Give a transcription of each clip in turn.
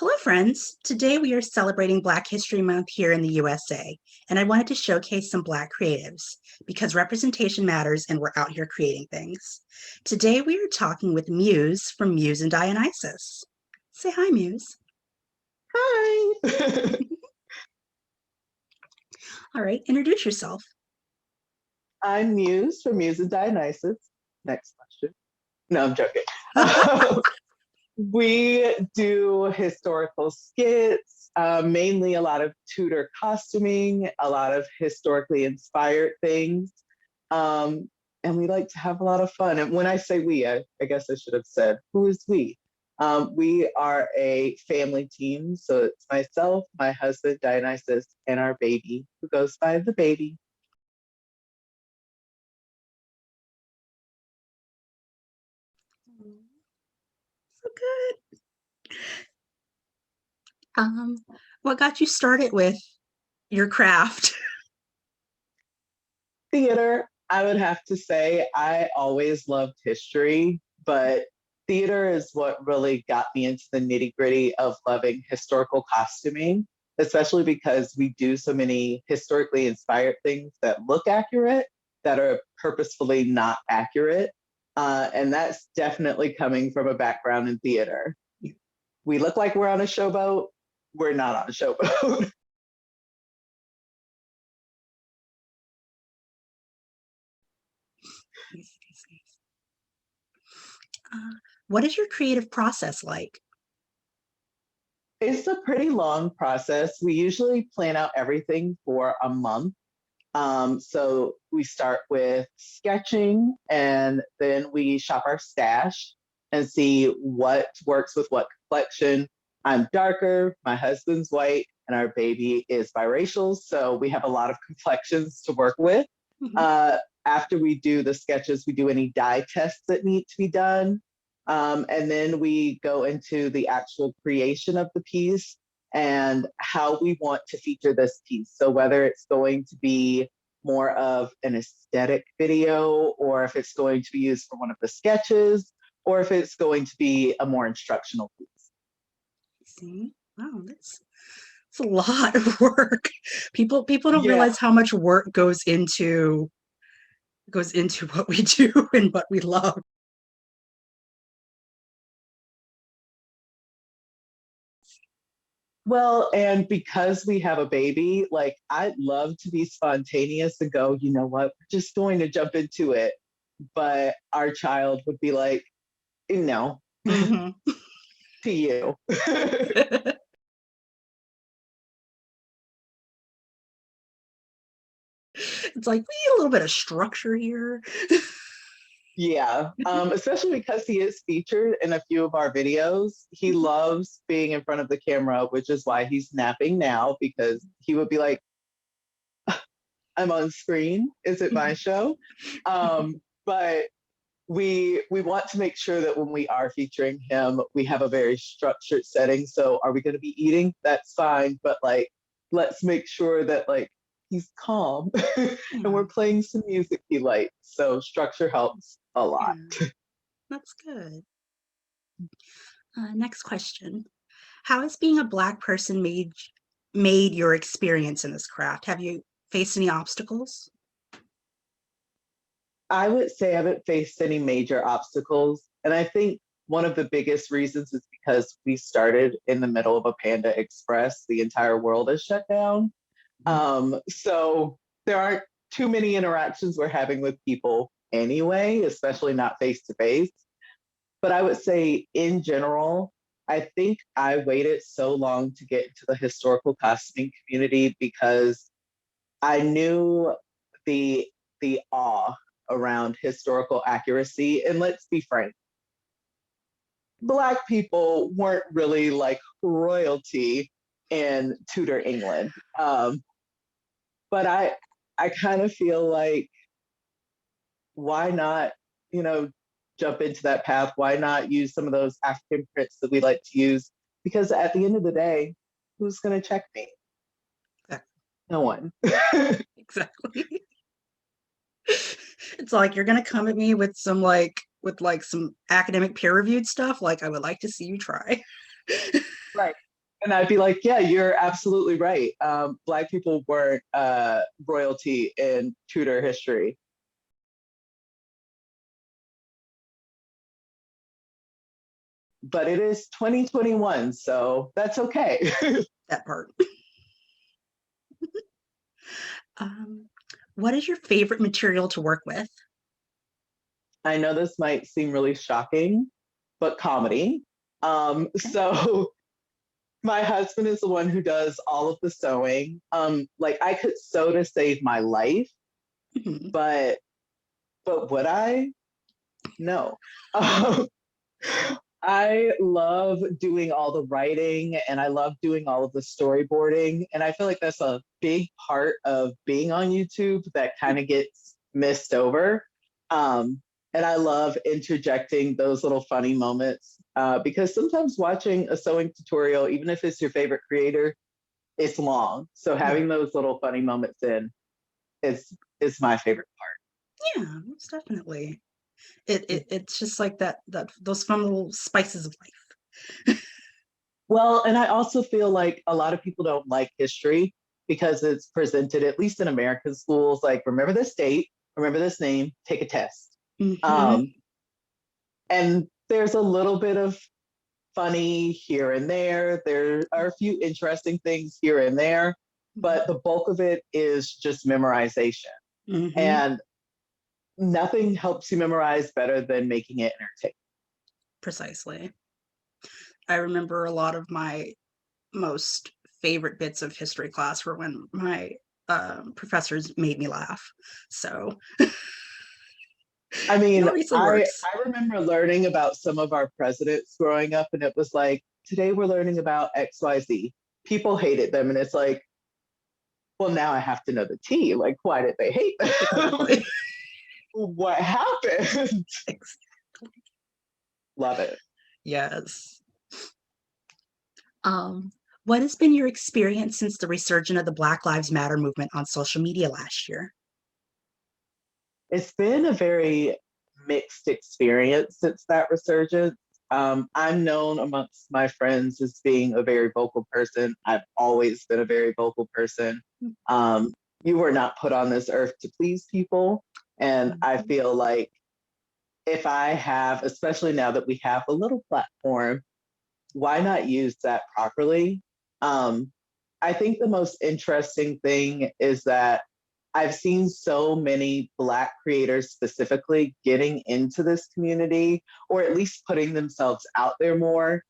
Hello, friends. Today we are celebrating Black History Month here in the USA, and I wanted to showcase some Black creatives because representation matters and we're out here creating things. Today we are talking with Muse from Muse and Dionysus. Say hi, Muse. Hi. All right, introduce yourself. I'm Muse from Muse and Dionysus. Next question. No, I'm joking. We do historical skits, mainly a lot of Tudor costuming, a lot of historically inspired things. And we like to have a lot of fun. And when I say we, I guess I should have said, who is we? We are a family team. So it's myself, my husband, Dionysus, and our baby, who goes by the baby. So good. What got you started with your craft? Theater, I would have to say, I always loved history, but theater is what really got me into the nitty gritty of loving historical costuming, especially because we do so many historically inspired things that look accurate that are purposefully not accurate. And that's definitely coming from a background in theater. We look like we're on a showboat, we're not on a showboat. What is your creative process like? It's a pretty long process. We usually plan out everything for a month. So we start with sketching and then we shop our stash and see what works with what complexion. I'm darker, my husband's white, and our baby is biracial. So we have a lot of complexions to work with. Mhm. After we do the sketches, we do any dye tests that need to be done. And then we go into the actual creation of the piece and how we want to feature this piece. So whether it's going to be more of an aesthetic video, or if it's going to be used for one of the sketches, or if it's going to be a more instructional piece. See? Wow, that's a lot of work. People don't Yeah. realize how much work goes into what we do and what we love. Well, and because we have a baby, like I'd love to be spontaneous and go, you know what, we're just going to jump into it. But our child would be like, no, Mhm. to you. It's like, we need a little bit of structure here. Yeah, especially because he is featured in a few of our videos. He loves being in front of the camera, which is why he's napping now, because he would be like, I'm on screen. Is it my show? But we want to make sure that when we are featuring him, we have a very structured setting. So are we going to be eating? That's fine, but like let's make sure that like he's calm and we're Yeah, playing some music he likes. So structure helps a lot. yeah, that's good. Next question. How has being a Black person made your experience in this craft? Have you faced any obstacles? I would say I haven't faced any major obstacles. And I think one of the biggest reasons is because we started in the middle of a Panda Express. The entire world is shut down. So there aren't too many interactions we're having with people anyway, especially not face to face. But I would say in general, I think I waited so long to get into the historical costuming community because I knew the the awe around historical accuracy. And let's be frank, Black people weren't really like royalty in Tudor England. But I kind of feel like why not, you know, jump into that path? Why not use some of those African prints that we like to use? Because at the end of the day, who's going to check me? No one. Exactly. It's like you're gonna come at me with some academic peer reviewed stuff. Like, I would like to see you try. Right. And I'd be like, yeah, you're absolutely right. Black people weren't royalty in Tudor history. But it is 2021, so that's okay. That part. Um, what is your favorite material to work with? I know this might seem really shocking, but comedy. Okay. So my husband is the one who does all of the sewing. Like I could sew to save my life, Mhm. but would I? No. Um, I love doing all the writing and I love doing all of the storyboarding. And I feel like that's a big part of being on YouTube that kind of gets missed over. Um, and I love interjecting those little funny moments because sometimes watching a sewing tutorial, even if it's your favorite creator, it's long. So Right. having those little funny moments in is my favorite Yeah, most definitely. part. It's just like that those fun little spices of life. Well, and I also feel like a lot of people don't like history because it's presented, at least in American schools, like remember this date, remember this name, take a test. Hmm. Um, and there's a little bit of funny here and there. There are a few interesting things here and there, but the bulk of it is just memorization. Hmm. And nothing helps you memorize better than making it entertaining. Precisely. I remember a lot of my most favorite bits of history class were when my professors made me laugh. So I it mean, obviously works. I remember learning about some of our presidents growing up, and it was like, today we're learning about XYZ. People hated them, and it's like, well, now I have to know the tea. Like, why did they hate them? Exactly. What happened? Love it. Yes. Um, what has been your experience since the resurgence of the Black Lives Matter movement on social media last year? It's been a very mixed experience since that resurgence. I'm known amongst my friends as being a very vocal person. I've always been a very vocal person. Um, you were not put on this earth to please people. And I Mhm. feel like if I have, especially now that we have a little platform, why not use that properly? Um, I think the most interesting thing is that I've seen so many Black creators specifically getting into this community, or at least putting themselves out there more.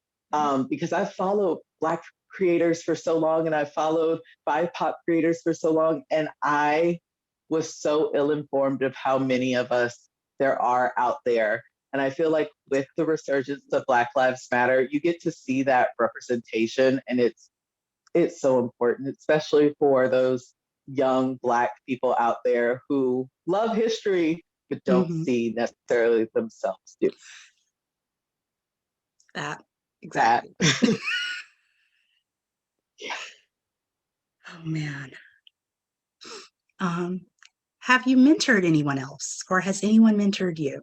Because I've followed Black creators for so long, and I've followed BIPOC creators for so long, and I was so ill informed of how many of us there are out there. And I feel like with the resurgence of Black Lives Matter, you get to see that representation, and it's so important, especially for those young Black people out there who love history but don't Mhm. see necessarily themselves do That that. exactly. Oh man. Um, have you mentored anyone else, or has anyone mentored you?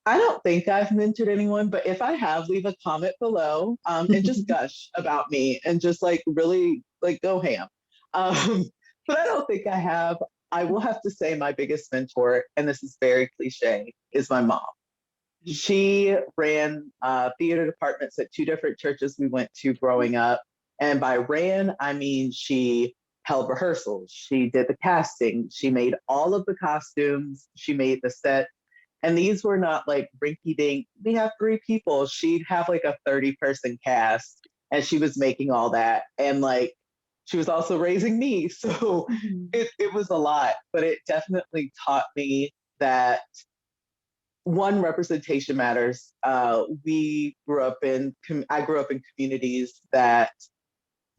I don't think I've mentored anyone, but if I have, leave a comment below and just gush about me and just like really like go ham. Um, but I don't think I have. I will have to say my biggest mentor, and this is very cliche, is my mom. She ran theater departments at two different churches we went to growing up. And by ran, I mean she held rehearsals, she did the casting, she made all of the costumes, she made the set. And these were not like rinky dink, we have three people. She'd have like a 30-person cast, and she was making all that. And like, she was also raising me. So Mhm. it was a lot, but it definitely taught me that one, representation matters. I grew up in communities that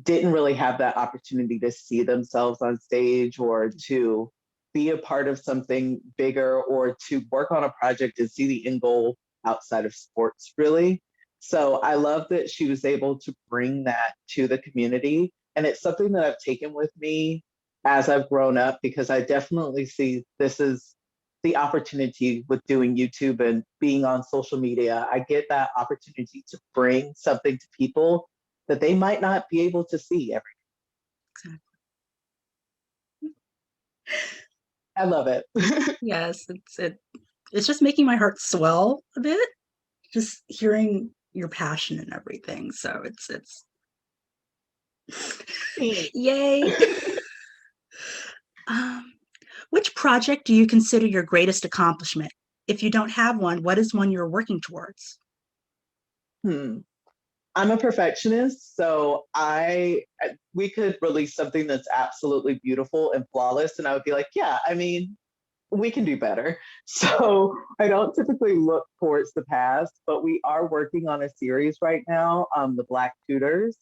didn't really have that opportunity to see themselves on stage or to be a part of something bigger or to work on a project and see the end goal outside of sports, really. So I love that she was able to bring that to the community. And it's something that I've taken with me as I've grown up because I definitely see this is the opportunity with doing YouTube and being on social media. I get that opportunity to bring something to people that they might not be able to see every Exactly. I love it. Yes, it's just making my heart swell a bit, just hearing your passion and everything. So it's yay. Um, which project do you consider your greatest accomplishment? If you don't have one, what is one you're working towards? Hmm. I'm a perfectionist, so we could release something that's absolutely beautiful and flawless, and I would be like, yeah, I mean, we can do better. So I don't typically look towards the past, but we are working on a series right now, the Black Tudors,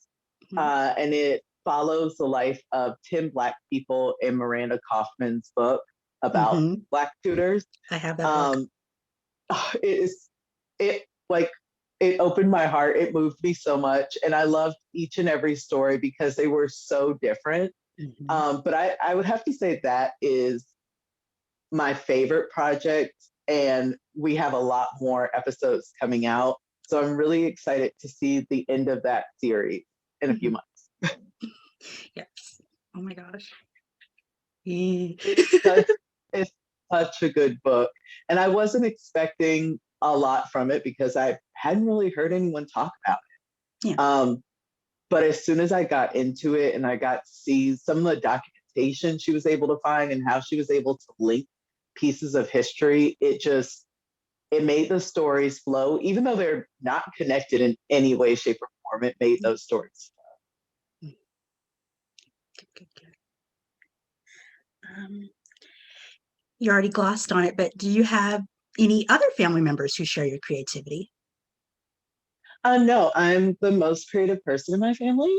Mhm. and it follows the life of 10 Black people in Miranda Kaufman's book about Mhm. Black Tudors. I have that book. Um, it is it like it opened my heart. It moved me so much, and I loved each and every story because they were so different. Mhm. But I would have to say that is my favorite project, and we have a lot more episodes coming out. So I'm really excited to see the end of that series in a few Mhm. months. Yes. Oh my gosh. Eh. It's such it's such a good book, and I wasn't expecting a lot from it because I hadn't really heard anyone talk about Yeah. it. But as soon as I got into it and I got to see some of the documentation she was able to find and how she was able to link pieces of history, it made the stories flow, even though they're not connected in any way, shape, or form. It made Yeah. those stories. Mm. Good, good, good. Um, you already glossed on it, but do you have any other family members who share your creativity? No, I'm the most creative person in my family.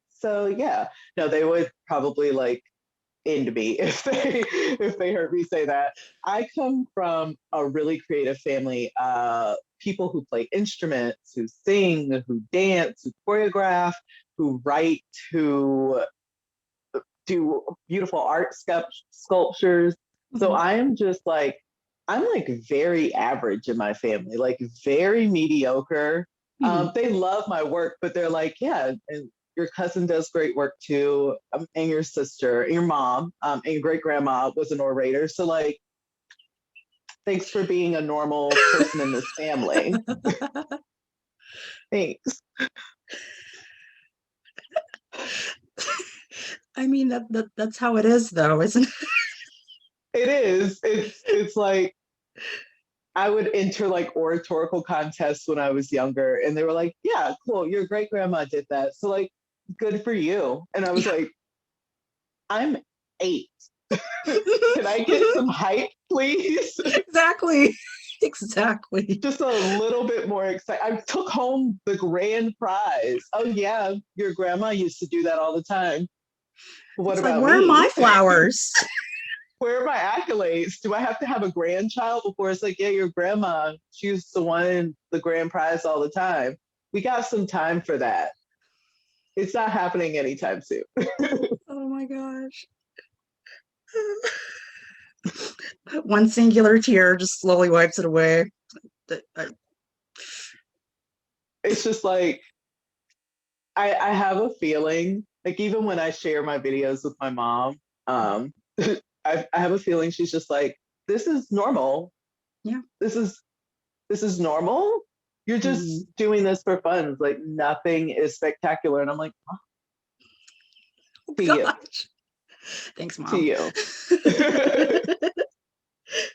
So yeah, no, they would probably like end me if they heard me say that. I come from a really creative family. People who play instruments, who sing, who dance, who choreograph, who write, who do beautiful art sculptures. So Mhm. I'm like very average in my family, like very mediocre. Mhm. They love my work, but they're like, yeah, and your cousin does great work too, and your sister, and your mom, and your great grandma was an orator. So like, thanks for being a normal person in this family. Thanks. I mean that's how it is though, isn't it? It is. It's like I would enter like oratorical contests when I was younger, and they were like, "Yeah, cool, your great grandma did that, so like, good for you." And I was Yeah. like, "I'm 8. Can I get some hype, please? Exactly. Exactly. Just a little bit more excited." I took home the grand prize. Oh yeah, your grandma used to do that all the time. What It's like, about where are my me? flowers? Where are my accolades? Do I have to have a grandchild before it's like, yeah, your grandma, she used to win the grand prize all the time. We got some time for that. It's not happening anytime soon. Oh my gosh. One singular tear just slowly wipes it away. It's just like I have a feeling, like even when I share my videos with my mom, I have a feeling she's just like, this is normal. Yeah. This is this is normal. You're just Mhm. doing this for fun. It's like nothing is spectacular. And I'm like, oh, Oh to you, gosh. Thanks, to Mom. you.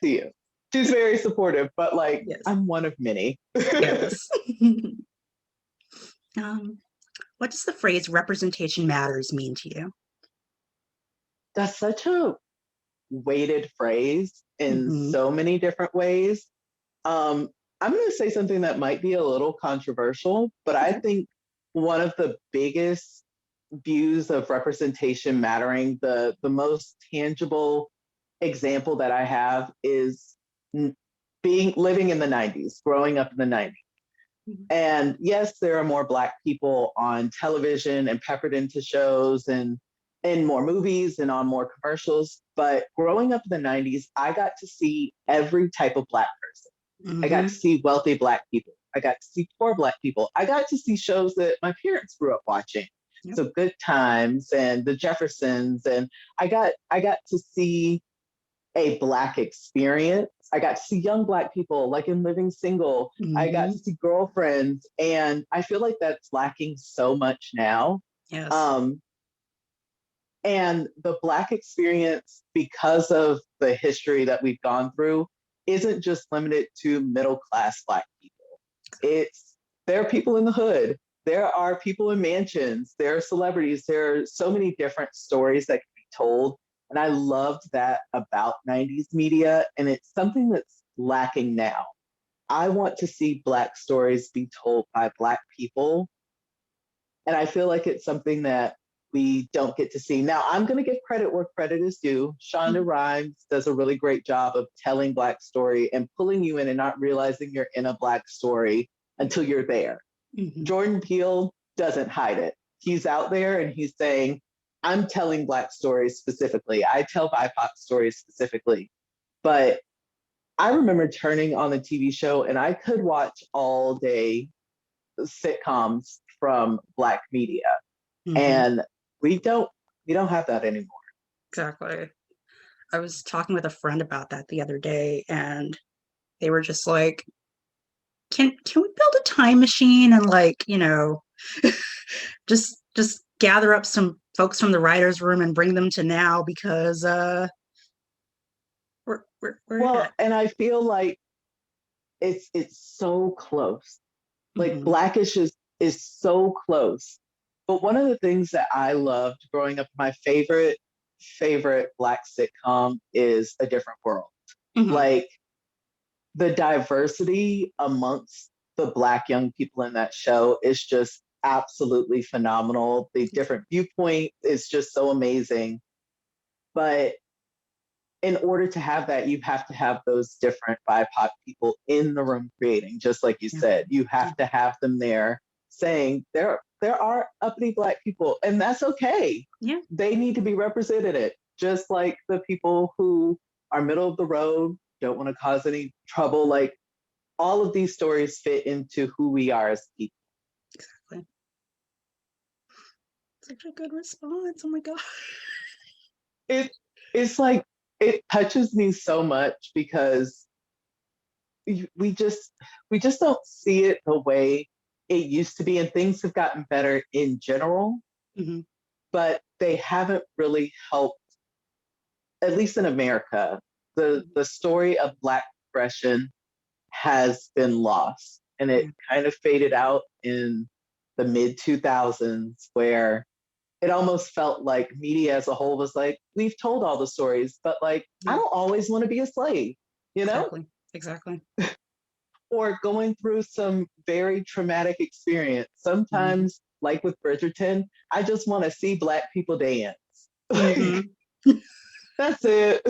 To you. She's very supportive, but like Yes. I'm one of many. Yes. um, what does the phrase representation matters mean to you? That's such a weighted phrase in Hmm. so many different ways. Um, I'm going to say something that might be a little controversial, but I Okay. think one of the biggest views of representation mattering, the most tangible example that I have is being living in the 90s, growing up in the 90s. Mhm. And yes, there are more Black people on television and peppered into shows and in more movies and on more commercials. But growing up in the 90s, I got to see every type of Black person. I got to Mhm. see wealthy Black people. I got to see poor Black people. I got to see shows that my parents grew up watching. Yep. So Good Times and The Jeffersons. And I got to see a Black experience. I got to see young Black people like in Living Single. I got to see girlfriends. And I feel like that's lacking so much now. Yes. And the Black experience, because of the history that we've gone through, isn't just limited to middle class Black people. There are people in the hood. There are people in mansions. There are celebrities. There are so many different stories that can be told. And I loved that about 90s media. And it's something that's lacking now. I want to see Black stories be told by Black people. And I feel like it's something that we don't get to see. Now, I'm going to give credit where credit is due. Shonda Rhimes does a really great job of telling Black story and pulling you in and not realizing you're in a Black story until you're there. Jordan Peele doesn't hide it. He's out there and he's saying, I'm telling Black stories specifically. I tell BIPOC stories specifically. But I remember turning on the TV show and I could watch all day sitcoms from Black media. And we don't have that anymore. Exactly. I was talking with a friend about that the other day, and they were just like, can we build a time machine and, like, just gather up some folks from the writers' room and bring them to now, because we're well, and I feel like it's so close. Like Blackish is so close. But one of the things that I loved growing up, my favorite Black sitcom is A Different World. Like the diversity amongst the Black young people in that show is just absolutely phenomenal. The different viewpoint is just so amazing. But in order to have that, you have to have those different BIPOC people in the room creating, just like you said. You have to have them there saying there are uppity Black people, and that's okay. Yeah. They need to be represented, just like the people who are middle of the road, don't want to cause any trouble. Like, all of these stories fit into who we are as people. Exactly. Such a good response. Oh my God. It's like, it touches me so much because we just don't see it the way it used to be, and things have gotten better in general, but they haven't really helped, at least in America. The story of Black oppression has been lost, and it kind of faded out in the mid 2000s, where it almost felt like media as a whole was like, we've told all the stories, but like, I don't always want to be a slave, Exactly. Or going through some very traumatic experience. Sometimes, like with Bridgerton, I just want to see Black people dance. That's it.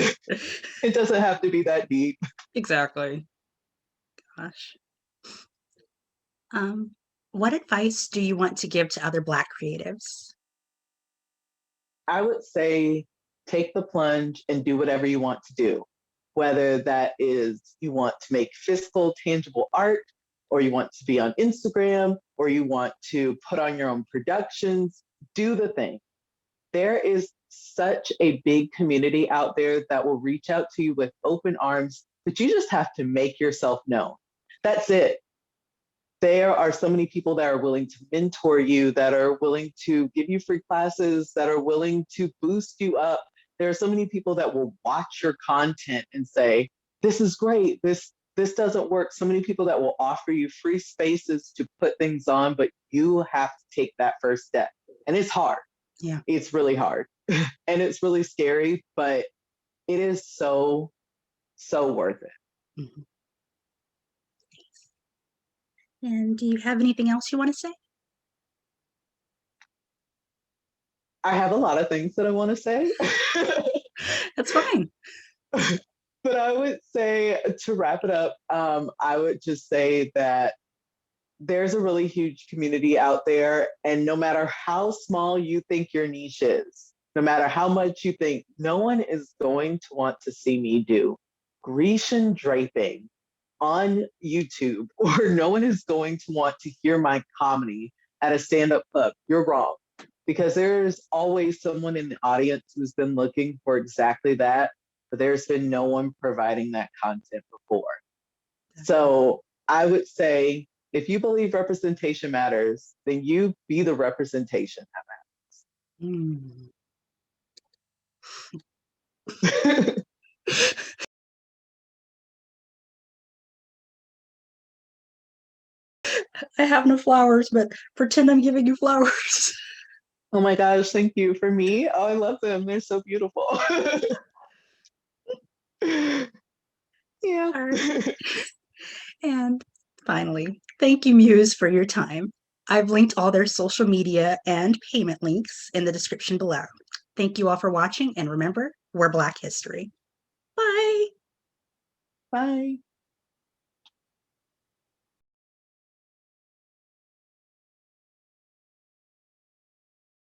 It doesn't have to be that deep. Exactly. Gosh. What advice do you want to give to other Black creatives? I would say take the plunge and do whatever you want to do. Whether that is you want to make physical, tangible art, or you want to be on Instagram, or you want to put on your own productions, do the thing. There is such a big community out there that will reach out to you with open arms, but you just have to make yourself known. That's it. There are so many people that are willing to mentor you, that are willing to give you free classes, that are willing to boost you up. There are so many people that will watch your content and say, this is great, this doesn't work. So many people that will offer you free spaces to put things on, but you have to take that first step. And it's hard. Yeah. It's really hard. And it's really scary, but it is so, so worth it. And do you have anything else you want to say? I have a lot of things that I want to say. That's fine. But I would say, to wrap it up, I would just say that there's a really huge community out there. And no matter how small you think your niche is, no matter how much you think, no one is going to want to see me do Grecian draping on YouTube or no one is going to want to hear my comedy at a stand-up club, you're wrong. Because there's always someone in the audience who's been looking for exactly that, but there's been no one providing that content before. So I would say, if you believe representation matters, then you be the representation that matters. I have no flowers, but pretend I'm giving you flowers. Oh my gosh, thank you. For me, oh, I love them. They're so beautiful. Yeah. All right. And finally, thank you, Muse, for your time. I've linked all their social media and payment links in the description below. Thank you all for watching, and remember, we're Black History. Bye. Bye.